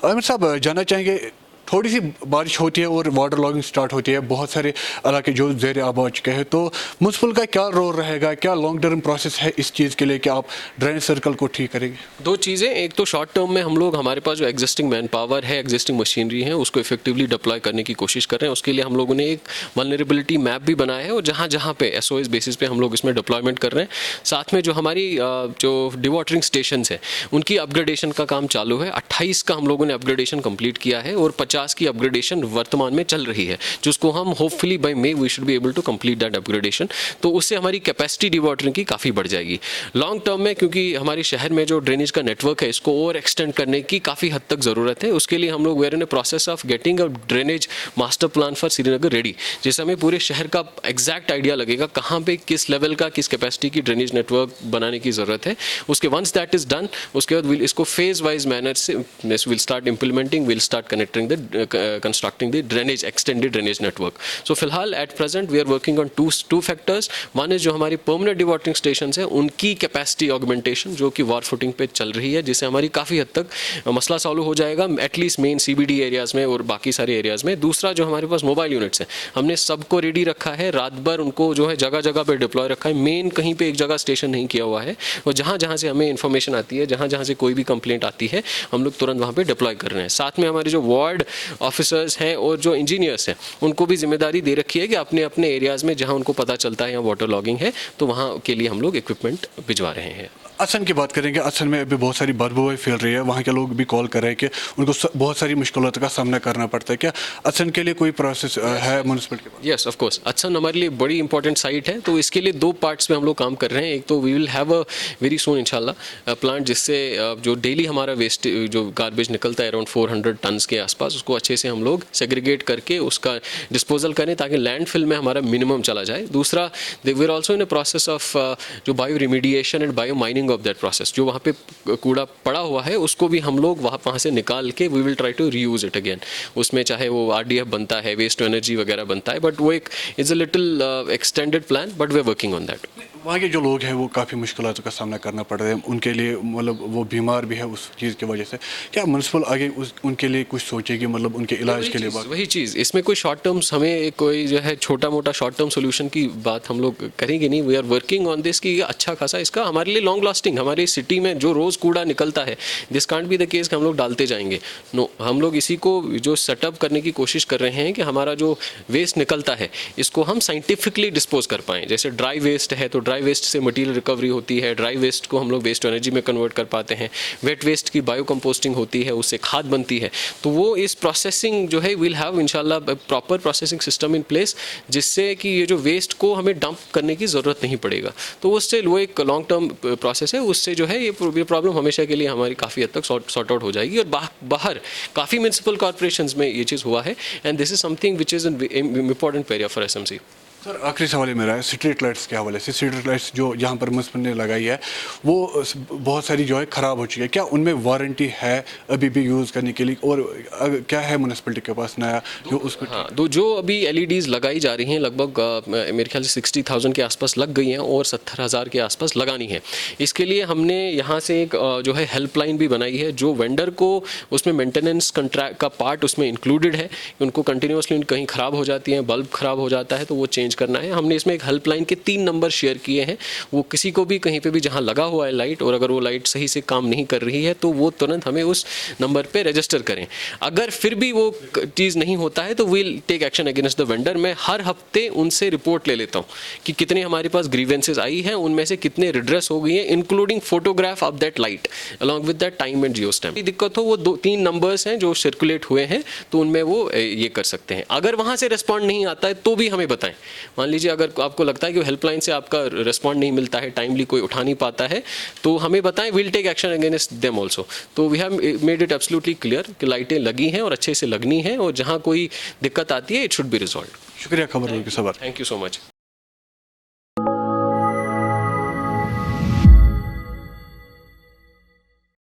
आमिर साहब जानना चाहेंगे, थोड़ी सी बारिश होती है और वाटर लॉगिंग स्टार्ट होती है, बहुत सारे इलाके जो ज़ेर आब हो चुके हैं, तो म्यूनसिपल का क्या रोल रहेगा, क्या लॉन्ग टर्म प्रोसेस है इस चीज़ के लिए कि आप ड्रेनेज सर्कल को ठीक करेंगे? दो चीज़ें, एक तो शॉर्ट टर्म में हम लोग हमारे पास जो एग्जिस्टिंग मैन पावर है, एग्जिस्टिंग मशीनरी है, उसको इफेक्टिवली डिप्लॉय करने की कोशिश कर रहे हैं। उसके लिए हम लोगों ने एक वल्नरेबिलिटी मैप भी बनाया है और जहाँ जहाँ पे एसओएस बेसिस पे हम लोग इसमें डिप्लॉयमेंट कर रहे हैं। साथ में जो हमारी जो डिवाटरिंग स्टेशन है उनकी अपग्रेडेशन का काम चालू है। 28 का हम लोगों ने अपग्रेडेशन कंप्लीट किया है और 50 की अपग्रेडेशन वर्तमान में चल रही है, जिसको हम hopefully by May we should be able to complete that upgradation. तो उससे हमारी कैपेसिटी डिवाटरिंग की काफ़ी बढ़ जाएगी लॉन्ग टर्म में, क्योंकि हमारे शहर में जो ड्रेनेज का नेटवर्क है इसको और एक्सटेंड करने की काफ़ी हद तक ज़रूरत है। उसके लिए हम लोग were in a process of getting a drainage master plan for Srinagar ready, जिससे हमें पूरे शहर का एग्जैक्ट आइडिया लगेगा कहाँ पे किस लेवल का किस कैपेसिटी की ड्रेनेज नेटवर्क बनाने की ज़रूरत है। उसके वंस दैट इज़ डन, उसके बाद इसको फेज वाइज मैनर से will start implementing, will start connecting the constructing the drainage extended drainage network. So फिलहाल at present we are working on two factors. One is जो हमारी permanent dewatering station है उनकी capacity augmentation जो कि वार footing पे चल रही है, जिससे हमारी काफ़ी हद तक मसला सॉल्व हो जाएगा एटलीस्ट मेन सीबीडी एरियाज़ में और बाकी सारे एरियाज़ में। दूसरा जो हमारे पास मोबाइल यूनिट्स हैं, हमने सबको रेडी रखा है, रात भर उनको जो है जगह जगह पे डिप्लॉय रखा है। मेन कहीं पे एक जगह स्टेशन नहीं किया हुआ है, और जहाँ जहाँ से हमें इन्फॉर्मेशन आती है, जहाँ जहाँ से कोई भी कंप्लेंट आती है, हम लोग तुरंत वहाँ पे डिप्लॉय कर रहे हैं। साथ में हमारे जो वार्ड ऑफिसर्स हैं और जो इंजीनियर्स हैं उनको भी जिम्मेदारी दे रखी है कि अपने अपने एरियाज़ में जहाँ उनको पता चलता है यहाँ वाटर लॉगिंग है तो वहाँ के लिए हम लोग इक्विपमेंट भिजवा रहे हैं। असम की बात करेंगे, असम में अभी बहुत सारी बदबू फैल रही है, वहाँ के लोग भी कॉल कर रहे हैं कि उनको बहुत सारी मुश्किलों का सामना करना पड़ता है। क्या असम के लिए कोई प्रोसेस है म्यूनसिपल के पास? यस ऑफ कोर्स, असम हमारे लिए बड़ी इंपॉर्टेंट साइट है, तो इसके लिए दो पार्ट्स में हम लोग काम कर रहे हैं। एक तो we will have a very soon इंशाल्लाह प्लांट, जिससे जो डेली हमारा वेस्ट जो गार्बेज निकलता है अराउंड 400 टन्स के आसपास, उसको अच्छे से हम लोग सेग्रीगेट करके उसका डिस्पोजल करें ताकि लैंडफिल में हमारा मिनिमम चला जाए। दूसरा, we are also in a process of जो bio remediation and bio mining of that process. जो वहाँ पे कूड़ा पड़ा हुआ है उसको भी हम लोग वहाँ से निकाल के we will try to reuse it again. उसमें चाहे वो आरडीएफ बनता है, वेस्ट टू एनर्जी वगैरह बनता है, बट वो एक is a little extended plan, but we are working on that. वहाँ के जो लोग हैं वो काफ़ी मुश्किलों का सामना करना पड़ रहा है, उनके लिए मतलब वो बीमार भी है उस चीज़ की वजह से। क्या म्यूनसिपल आगे उनके लिए कुछ सोचेगी, मतलब उनके इलाज के लिए? वही चीज़, इसमें कोई शॉर्ट टर्म हमें कोई जो है छोटा मोटा शॉर्ट टर्म सोल्यूशन की बात हम लोग करेंगे नहीं। We are working on this कि अच्छा खासा इसका हमारे लिए लॉन्ग लास्टिंग, हमारी सिटी में जो रोज़ कूड़ा निकलता है, this can't be the case कि हम लोग डालते जाएंगे। नो, हम लोग इसी को जो सेटअप करने की कोशिश कर रहे हैं कि हमारा जो वेस्ट निकलता है इसको हम साइंटिफिकली डिस्पोज कर पाएँ। जैसे ड्राई वेस्ट है तो ड्राई वेस्ट से मटीरियल रिकवरी होती है, ड्राई वेस्ट को हम लोग वेस्ट टू एनर्जी में कन्वर्ट कर पाते हैं, वेट वेस्ट की बायो कंपोस्टिंग होती है, उससे खाद बनती है। तो वो इस प्रोसेसिंग जो है विल हैव इंशाल्लाह proper processing system in place, जिससे कि ये जो वेस्ट को हमें डंप करने की ज़रूरत नहीं पड़ेगा। तो उससे वो एक लॉन्ग टर्म प्रोसेस है, उससे जो है ये प्रॉब्लम हमेशा के लिए हमारी काफ़ी हद तक सॉर्ट आउट हो जाएगी। और बाहर काफ़ी म्यूनसिपल कॉर्पोरेशंस में ये चीज़ हुआ है, and this is something which is an important area for SMC. Sir, आखिरी सवाल मेरा है स्ट्रीट लाइट्स के हवाले से। स्ट्रीट लाइट्स जो यहाँ पर म्यूनसिपल ने लगाई है वो बहुत सारी जो है ख़राब हो चुकी है, क्या उनमें वारंटी है अभी भी यूज़ करने के लिए, और क्या है म्यूनसिपलिटी के पास नया जो उसको? हाँ, जो अभी एलईडीज़ लगाई जा रही हैं लगभग मेरे ख्याल से 60,000 के आसपास लग गई हैं और 70,000 के आसपास लगानी है। इसके लिए हमने यहाँ से एक जो है हेल्पलाइन भी बनाई है, जो वेंडर को उसमें मेंटेनेंस कंट्रैक्ट का पार्ट उसमें इंक्लूडेड है। उनको कंटिन्यूसली कहीं ख़राब हो जाती हैं, बल्ब ख़राब हो जाता है तो वो चेंज करना है। हमने इसमें एक हेल्पलाइन के 3 नंबर शेयर किए हैं। वो किसी को भी कहीं पे भी जहां लगा हुआ है लाइट, और अगर वो लाइट सही से काम नहीं कर रही है तो वो तुरंत हमें उस नंबर पे रजिस्टर करें। अगर फिर भी वो चीज़ नहीं होता है तो will take action against the vendor. मैं हर हफ्ते उनसे रिपोर्ट ले लेता हूँ कि कितने हमारे पास ग्रीवेंसेज आई हैं, उनमें से कितने रिड्रेस हो गई हैं, including photograph of that light along with that time and Jio stamp. दिक्कत हो वो 2-3 नंबर्स हैं जो सर्कुलेट हुए हैं, तो उनमें वो ये कर सकते हैं। अगर वहाँ से रिस्पॉन्ड नहीं आता है तो भी हमें बताएं। मान लीजिए अगर आपको लगता है कि हेल्पलाइन से आपका रिस्पॉन्ड नहीं मिलता है, टाइमली कोई उठा नहीं पाता है, तो हमें बताएं, will take action against them also. तो we have made it absolutely clear कि लाइटें लगी हैं और अच्छे से लगनी है, और जहाँ कोई दिक्कत आती है इट शुड बी रिजॉल्व। शुक्रिया खबर के सवाल। Thank you so much.